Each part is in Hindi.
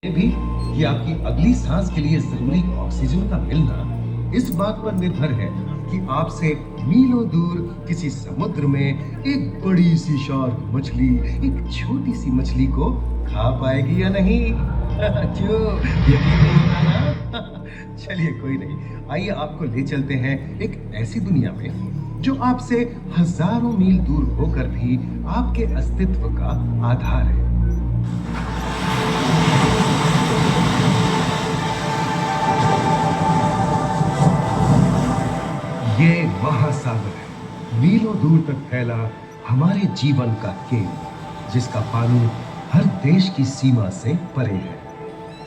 ये भी कि आपकी अगली सांस के लिए जरूरी ऑक्सीजन का मिलना इस बात पर निर्भर है कि आपसे मीलों दूर किसी समुद्र में एक बड़ी सी शार्क मछली एक छोटी सी मछली को खा पाएगी या नहीं। क्यों, यकीन नहीं होता ना? चलिए कोई नहीं, आइए आपको ले चलते हैं एक ऐसी दुनिया में जो आपसे हजारों मील दूर होकर भी आपके अस्तित्व का आधार है। ये महासागर है, मीलों दूर तक फैला हमारे जीवन का केंद्र, जिसका पानी हर देश की सीमा से परे है।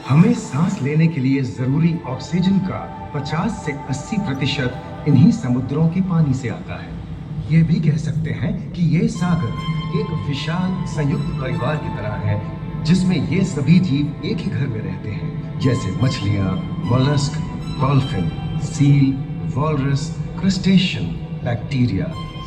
हमें सांस लेने के लिए जरूरी ऑक्सीजन का 50 से 80% इन्हीं समुद्रों के पानी से आता है। ये भी कह सकते हैं कि ये सागर एक विशाल संयुक्त परिवार की तरह है, जिसमें ये सभी जीव एक ही घर में रहते हैं, जैसे मछलियां, mollusc, dolphin, seal, walrus, crustacean, bacteria,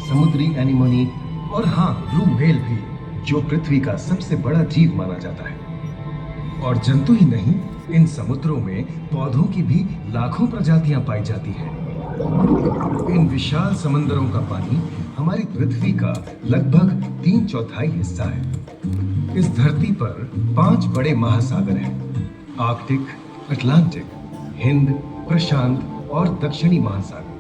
समुद्री एनीमोनी और हाँ, ब्लू व्हेल भी, जो पृथ्वी का सबसे बड़ा जीव माना जाता है। और जंतु ही नहीं, इन समुद्रों में पौधों की भी लाखों प्रजातियां पाई जाती हैं। इन विशाल समंदरों का पानी हमारी पृथ्वी का लगभग 3/4 हिस्सा है। इस धरती पर 5 बड़े महासागर हैं: आर्कटिक, अटलांटिक, हिंद, प्रशांत और दक्षिणी महासागर।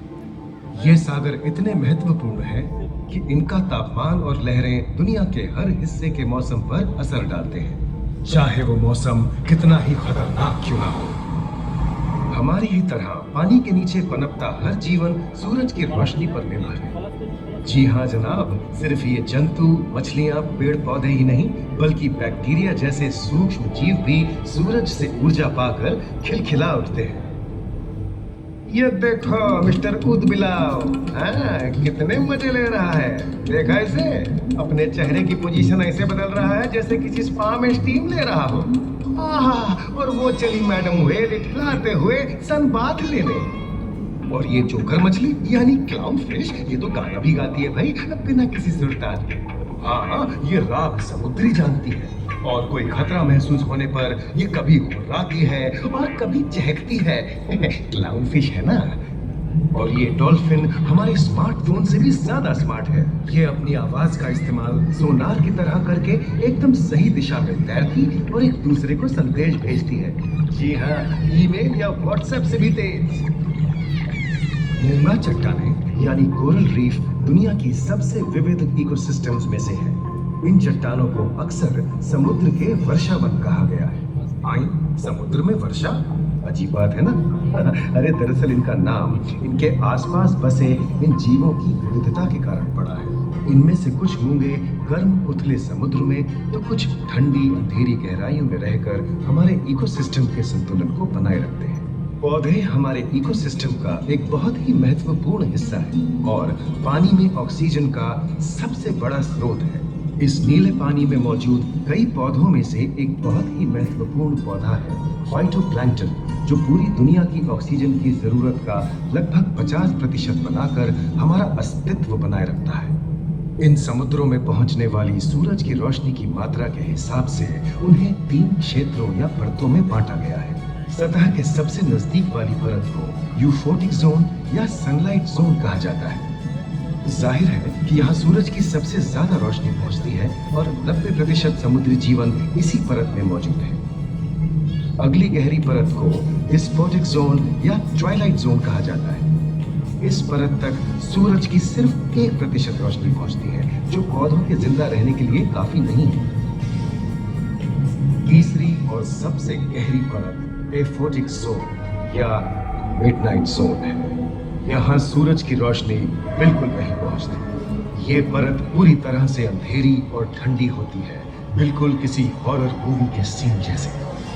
ये सागर इतने महत्वपूर्ण हैं कि इनका तापमान और लहरें दुनिया के हर हिस्से के मौसम पर असर डालते हैं, चाहे वो मौसम कितना ही खतरनाक क्यों ना हो। हमारी ही तरह पानी के नीचे पनपता हर जीवन सूरज की रोशनी पर निर्भर है। जी हाँ जनाब, सिर्फ ये जंतु, मछलियां, पेड़ पौधे ही नहीं, बल्कि बैक्टीरिया जैसे सूक्ष्म जीव भी सूरज से ऊर्जा पाकर खिलखिला उठते हैं। ये देखो मिस्टर ऊदबिलाव, हाँ, कितने मजे ले रहा है। देखा इसे, अपने चेहरे की पोजीशन ऐसे बदल रहा है जैसे किसी स्पा में स्टीम ले रहा हो। आहा, और वो चली मैडम व्हेल इठलाते हुए सन बाथ लेने। और ये जोकर मछली यानी क्लाउन फिश, ये तो गाना भी गाती है भाई, बिना किसी सुरताल के। हाँ, ये राख समुद्री जानती है, और कोई खतरा महसूस होने पर ये कभी हुर्राती है और कभी चहकती है। क्लाउन फिश है ना। और ये डॉल्फिन हमारे स्मार्टफोन से भी ज्यादा स्मार्ट है। ये अपनी आवाज का इस्तेमाल सोनार की तरह करके एकदम सही दिशा में तैरती और एक दूसरे को संदेश भेजती है। जी हाँ, ईमेल या व्हाट्सएप से भी तेज। मूंगा चट्टानें यानी कोरल रीफ दुनिया की सबसे विविध इकोसिस्टम्स में से है। इन चट्टानों को अक्सर समुद्र के वर्षावन कहा गया है। आई, समुद्र में वर्षा, अजीब बात है ना? अरे दरअसल इनका नाम इनके आसपास बसे इन जीवों की विविधता के कारण पड़ा है। इनमें से कुछ मूंगे गर्म उथले समुद्र में, तो कुछ ठंडी अंधेरी गहराइयों में रहकर हमारे इकोसिस्टम के संतुलन को बनाए रखते हैं। पौधे हमारे इकोसिस्टम का एक बहुत ही महत्वपूर्ण हिस्सा है और पानी में ऑक्सीजन का सबसे बड़ा स्रोत है। इस नीले पानी में मौजूद कई पौधों में से एक बहुत ही महत्वपूर्ण पौधा है फाइटोप्लैंक्टन, जो पूरी दुनिया की ऑक्सीजन की जरूरत का लगभग 50% बनाकर हमारा अस्तित्व बनाए रखता है। इन समुद्रों में पहुंचने वाली सूरज की रोशनी की मात्रा के हिसाब से उन्हें 3 क्षेत्रों या परतों में बांटा गया है। सतह के सबसे नजदीक वाली परत को यूफोटिक जोन या सनलाइट जोन कहा जाता है। जाहिर है कि यहाँ सूरज की सबसे ज्यादा रोशनी पहुंचती है और 90% समुद्री जीवन इसी परत में मौजूद है। अगली गहरी परत को डिस्पोटिक जोन या ट्वाइलाइट जोन कहा जाता है। इस परत तक सूरज की सिर्फ 1% रोशनी पहुंचती है, जो पौधों के जिंदा रहने के लिए काफी नहीं है। तीसरी और सबसे गहरी परत एफोटिक जोन या मिडनाइट जोन है। यहाँ सूरज की रोशनी बिल्कुल नहीं पहुंचती। ये परत पूरी तरह से अंधेरी और ठंडी होती है, बिल्कुल किसी हॉरर मूवी के सीन जैसे।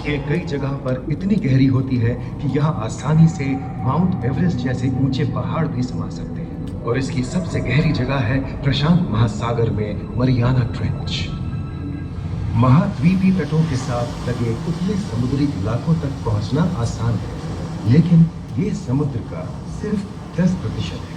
ये कई जगह पर इतनी गहरी होती है कि यहाँ आसानी से माउंट एवरेस्ट जैसे ऊंचे पहाड़ भी समा सकते हैं। और इसकी सबसे गहरी जगह है प्रशांत महासागर में मरियाना ट्रेंच। महाद्वीपीय तटों के साथ लगे उथले समुद्री इलाकों तक पहुंचना आसान है, लेकिन ये समुद्र का सिर्फ 10% है।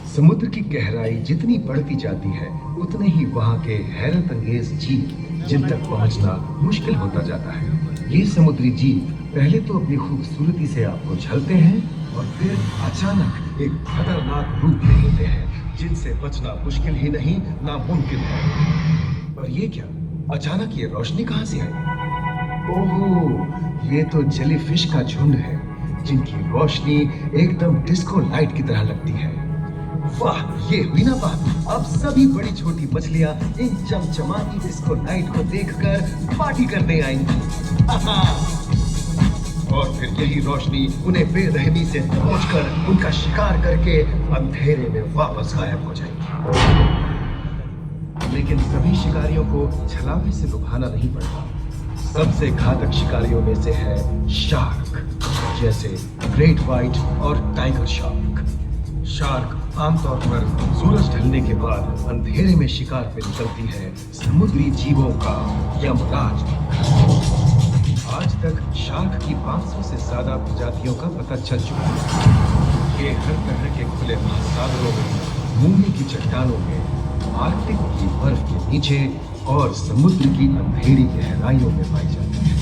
समुद्र की गहराई जितनी बढ़ती जाती है, उतने ही वहां के हैरत अंगेज जीव जिन तक पहुंचना मुश्किल होता जाता है। ये समुद्री जीव पहले तो अपनी खूबसूरती से आपको झलते हैं और फिर अचानक एक खतरनाक रूप ले लेते हैं जिनसे बचना मुश्किल ही नहीं नामुमकिन है। पर ये क्या, अचानक ये रोशनी कहां से आई? ओहो, ये तो जेलीफिश का झुंड है जिनकी रोशनी एकदम डिस्को लाइट की तरह लगती है। वाह, ये हुई ना बात। अब सभी बड़ी छोटी मछलियां इन चमचमाती डिस्को लाइट को देखकर पार्टी करने आएंगी। और फिर यही रोशनी उन्हें बेरहमी से दबोचकर उनका शिकार करके अंधेरे में वापस गायब हो जाएगी। लेकिन सभी शिकारियों को छलावे से लुभाना नहीं पड़ता। सबसे घातक शिकारियों में से है शार्क, जैसे ग्रेट व्हाइट और टाइगर शार्क। शार्क आमतौर पर सूरज ढलने के बाद अंधेरे में शिकार पे निकलती है समुद्री जीवों का यमराज। आज तक शार्क की 500 से ज्यादा प्रजातियों का पता चल चुका है। ये हर तरह के खुले महासागरों में, मूंगे की चट्टानों में, आर्कटिक की बर्फ के नीचे और समुद्र की अंधेरी गहराइयों में पाई जाती है।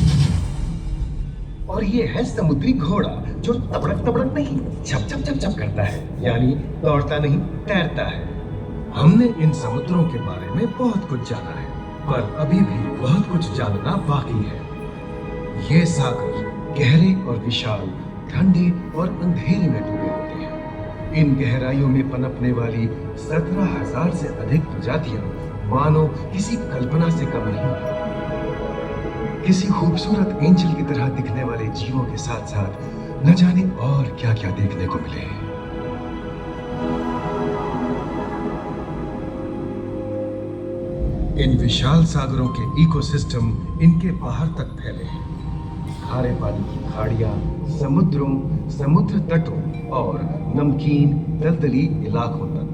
और ये है समुद्री घोड़ा, जो तबड़क तबड़क नहीं, छप छप छप छप करता है, यानी दौड़ता नहीं, तैरता है। हमने इन समुद्रों के बारे में बहुत कुछ जाना है, पर अभी भी बहुत कुछ जानना बाकी है। ये सागर गहरे और विशाल, ठंडे और अंधेरे में डूबे होते हैं। इन गहराइयों में पनपने वाली 17,000 से अधिक प्रजातियां मानो किसी कल्पना से कम नहीं है। किसी खूबसूरत एंजल की तरह दिखने वाले जीवों के साथ साथ न जाने और क्या क्या देखने को मिले। इन विशाल सागरों के इकोसिस्टम इनके बाहर तक फैले हैं। खारे पानी की खाड़ियां, समुद्रों, समुद्र तटों और नमकीन दलदली इलाकों तक।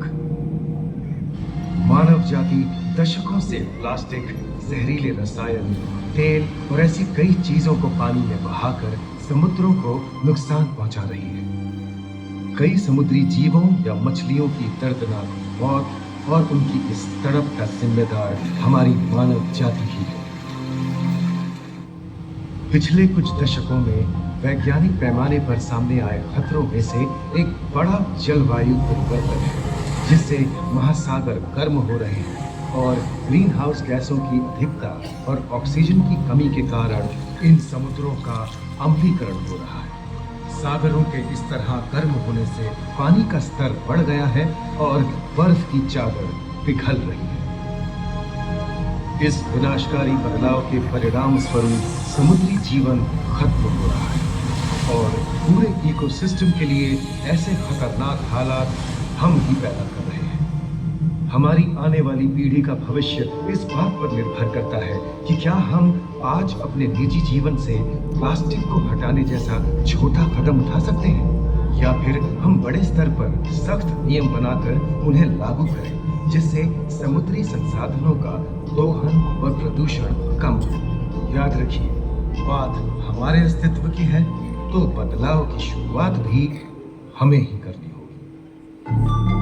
मानव जाति दशकों से प्लास्टिक, जहरीले रसायन, तेल और ऐसी कई चीजों को पानी में बहाकर समुद्रों को नुकसान पहुंचा रही है। कई समुद्री जीवों या मछलियों की दर्दनाक मौत और उनकी इस तड़प का जिम्मेदार हमारी मानव जाति ही है। पिछले कुछ दशकों में वैज्ञानिक पैमाने पर सामने आए खतरों में से एक बड़ा जलवायु परिवर्तन है, जिससे महासागर गर्म हो रहे हैं और ग्रीन हाउस गैसों की अधिकता और ऑक्सीजन की कमी के कारण इन समुद्रों का अम्लीकरण हो रहा है। सागरों के इस तरह गर्म होने से पानी का स्तर बढ़ गया है और बर्फ की चादर पिघल रही है। इस विनाशकारी बदलाव के परिणाम स्वरूप समुद्री जीवन खत्म हो रहा है और पूरे इकोसिस्टम के लिए ऐसे खतरनाक हालात हम ही पैदा कर रहे हैं। हमारी आने वाली पीढ़ी का भविष्य इस बात पर निर्भर करता है कि क्या हम आज अपने निजी जीवन से प्लास्टिक को हटाने जैसा छोटा कदम उठा सकते हैं, या फिर हम बड़े स्तर पर सख्त नियम बनाकर उन्हें लागू करें, जिससे समुद्री संसाधनों का दोहन और प्रदूषण कम हो। याद रखिए, बात हमारे अस्तित्व की है, तो बदलाव की शुरुआत भी हमें ही करनी होगी।